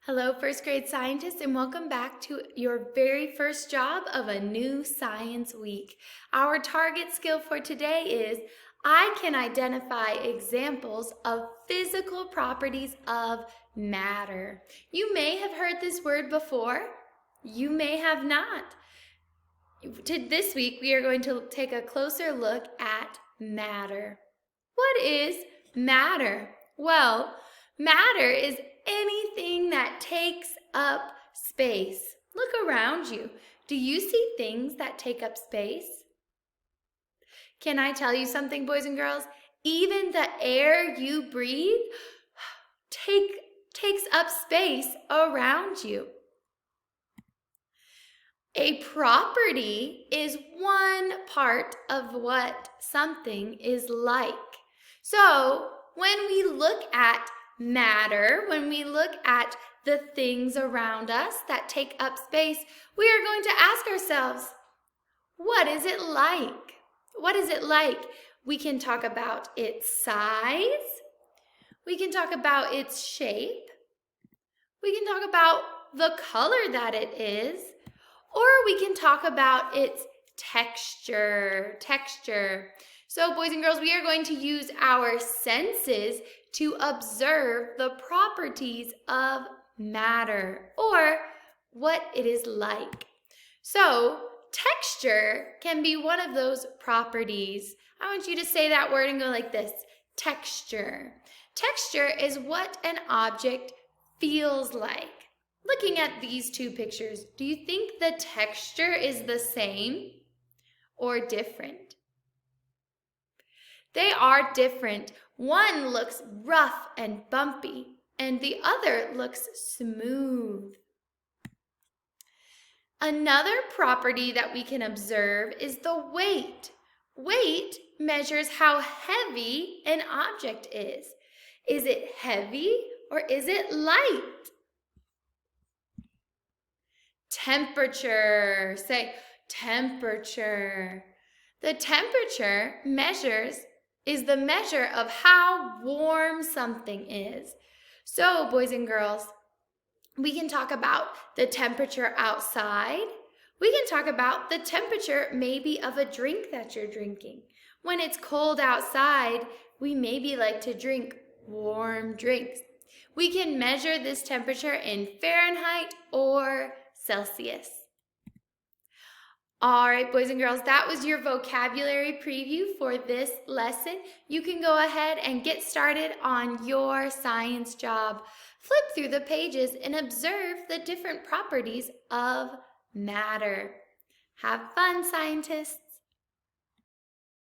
Hello, first grade scientists, and welcome back to your very first job of a new science week. Our target skill for today is I can identify examples of physical properties of matter. You may have heard this word before. You may have not. This week, we are going to take a closer look at matter. What is matter? Well, matter is anything that takes up space. Look around you. Do you see things that take up space? Can I tell you something, boys and girls? Even the air you breathe takes up space around you. A property is one part of what something is like. So when we look at matter, when we look at the things around us that take up space, we are going to ask ourselves, what is it like? What is it like? We can talk about its size. We can talk about its shape. We can talk about the color that it is. Or we can talk about its texture. So boys and girls, we are going to use our senses to observe the properties of matter or what it is like. So texture can be one of those properties. I want you to say that word and go like this, texture. Texture is what an object feels like. Looking at these two pictures, do you think the texture is the same or different? They are different. One looks rough and bumpy, and the other looks smooth. Another property that we can observe is the weight. Weight measures how heavy an object is. Is it heavy or is it light? Temperature. Say temperature. The temperature is the measure of how warm something is. So, boys and girls, we can talk about the temperature outside. We can talk about the temperature maybe of a drink that you're drinking. When it's cold outside, we maybe like to drink warm drinks. We can measure this temperature in Fahrenheit or Celsius. All right, boys and girls, that was your vocabulary preview for this lesson. You can go ahead and get started on your science job. Flip through the pages and observe the different properties of matter. Have fun, scientists.